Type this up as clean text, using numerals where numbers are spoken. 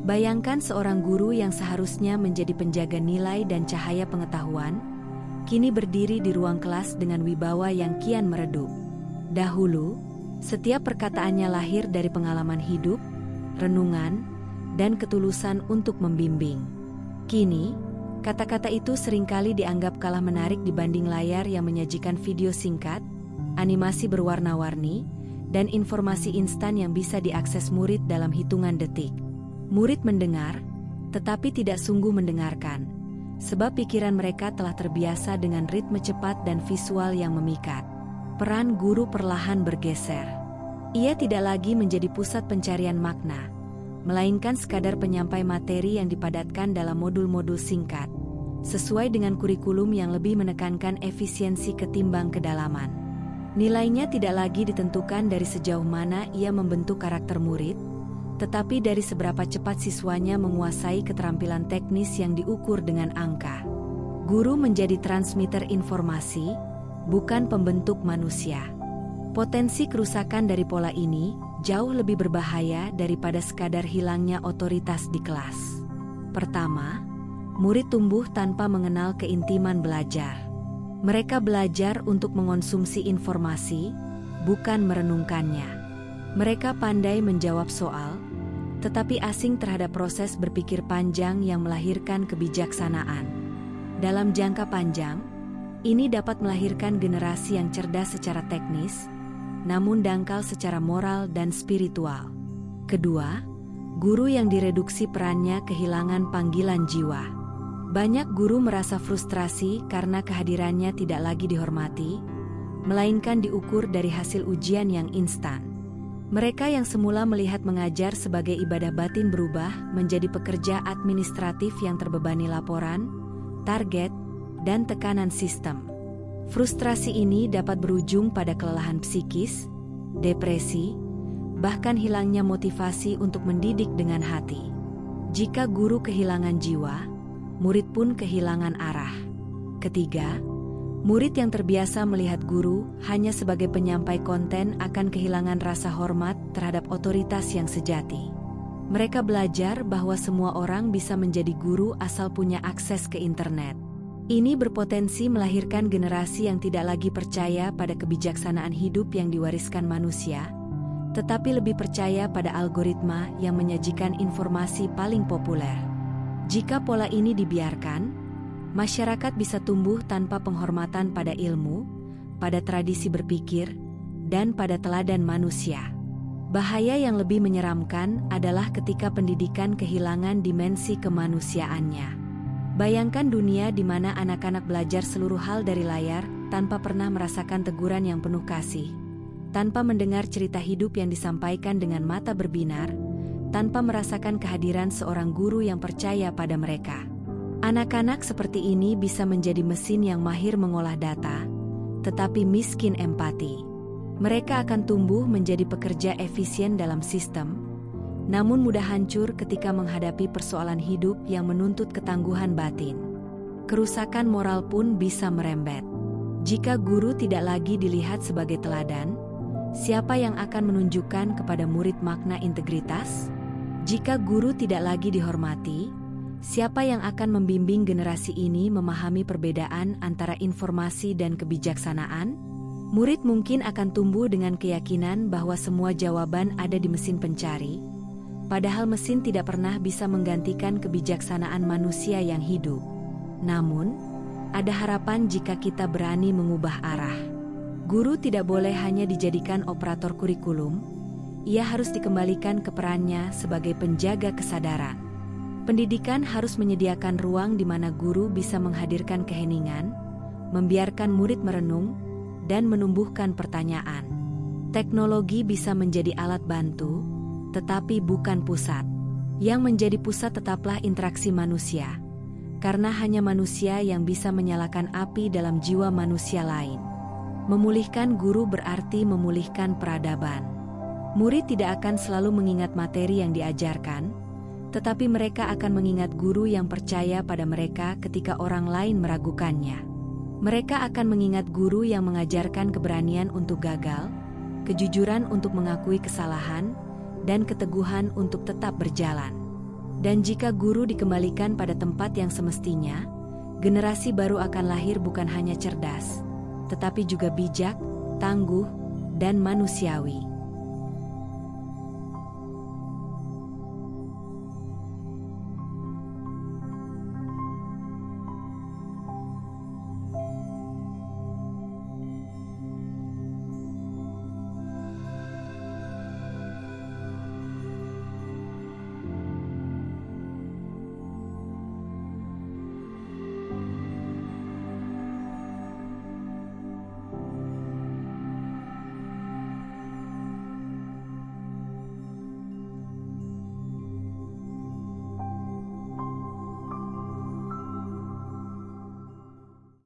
Bayangkan seorang guru yang seharusnya menjadi penjaga nilai dan cahaya pengetahuan, kini berdiri di ruang kelas dengan wibawa yang kian meredup. Dahulu, setiap perkataannya lahir dari pengalaman hidup, renungan, dan ketulusan untuk membimbing. Kini, kata-kata itu seringkali dianggap kalah menarik dibanding layar yang menyajikan video singkat, animasi berwarna-warni, dan informasi instan yang bisa diakses murid dalam hitungan detik. Murid mendengar, tetapi tidak sungguh mendengarkan, sebab pikiran mereka telah terbiasa dengan ritme cepat dan visual yang memikat. Peran guru perlahan bergeser. Ia tidak lagi menjadi pusat pencarian makna, melainkan sekadar penyampai materi yang dipadatkan dalam modul-modul singkat, sesuai dengan kurikulum yang lebih menekankan efisiensi ketimbang kedalaman. Nilainya tidak lagi ditentukan dari sejauh mana ia membentuk karakter murid, tetapi dari seberapa cepat siswanya menguasai keterampilan teknis yang diukur dengan angka. Guru menjadi transmitter informasi, bukan pembentuk manusia. Potensi kerusakan dari pola ini jauh lebih berbahaya daripada sekadar hilangnya otoritas di kelas. Pertama, murid tumbuh tanpa mengenal keintiman belajar. Mereka belajar untuk mengonsumsi informasi, bukan merenungkannya. Mereka pandai menjawab soal, tetapi asing terhadap proses berpikir panjang yang melahirkan kebijaksanaan. Dalam jangka panjang, ini dapat melahirkan generasi yang cerdas secara teknis, namun dangkal secara moral dan spiritual. Kedua, guru yang direduksi perannya kehilangan panggilan jiwa. Banyak guru merasa frustrasi karena kehadirannya tidak lagi dihormati, melainkan diukur dari hasil ujian yang instan. Mereka yang semula melihat mengajar sebagai ibadah batin berubah menjadi pekerja administratif yang terbebani laporan, target, dan tekanan sistem. Frustrasi ini dapat berujung pada kelelahan psikis, depresi, bahkan hilangnya motivasi untuk mendidik dengan hati. Jika guru kehilangan jiwa, murid pun kehilangan arah. Ketiga, murid yang terbiasa melihat guru hanya sebagai penyampai konten akan kehilangan rasa hormat terhadap otoritas yang sejati. Mereka belajar bahwa semua orang bisa menjadi guru asal punya akses ke internet. Ini berpotensi melahirkan generasi yang tidak lagi percaya pada kebijaksanaan hidup yang diwariskan manusia, tetapi lebih percaya pada algoritma yang menyajikan informasi paling populer. Jika pola ini dibiarkan, masyarakat bisa tumbuh tanpa penghormatan pada ilmu, pada tradisi berpikir, dan pada teladan manusia. Bahaya yang lebih menyeramkan adalah ketika pendidikan kehilangan dimensi kemanusiaannya. Bayangkan dunia di mana anak-anak belajar seluruh hal dari layar tanpa pernah merasakan teguran yang penuh kasih, tanpa mendengar cerita hidup yang disampaikan dengan mata berbinar, tanpa merasakan kehadiran seorang guru yang percaya pada mereka. Anak-anak seperti ini bisa menjadi mesin yang mahir mengolah data, tetapi miskin empati. Mereka akan tumbuh menjadi pekerja efisien dalam sistem, namun mudah hancur ketika menghadapi persoalan hidup yang menuntut ketangguhan batin. Kerusakan moral pun bisa merembet. Jika guru tidak lagi dilihat sebagai teladan, siapa yang akan menunjukkan kepada murid makna integritas? Jika guru tidak lagi dihormati, siapa yang akan membimbing generasi ini memahami perbedaan antara informasi dan kebijaksanaan? Murid mungkin akan tumbuh dengan keyakinan bahwa semua jawaban ada di mesin pencari, padahal mesin tidak pernah bisa menggantikan kebijaksanaan manusia yang hidup. Namun, ada harapan jika kita berani mengubah arah. Guru tidak boleh hanya dijadikan operator kurikulum, ia harus dikembalikan ke perannya sebagai penjaga kesadaran. Pendidikan harus menyediakan ruang di mana guru bisa menghadirkan keheningan, membiarkan murid merenung, dan menumbuhkan pertanyaan. Teknologi bisa menjadi alat bantu, tetapi bukan pusat. Yang menjadi pusat tetaplah interaksi manusia, karena hanya manusia yang bisa menyalakan api dalam jiwa manusia lain. Memulihkan guru berarti memulihkan peradaban. Murid tidak akan selalu mengingat materi yang diajarkan, tetapi mereka akan mengingat guru yang percaya pada mereka ketika orang lain meragukannya. Mereka akan mengingat guru yang mengajarkan keberanian untuk gagal, kejujuran untuk mengakui kesalahan, dan keteguhan untuk tetap berjalan. Dan jika guru dikembalikan pada tempat yang semestinya, generasi baru akan lahir bukan hanya cerdas, tetapi juga bijak, tangguh, dan manusiawi.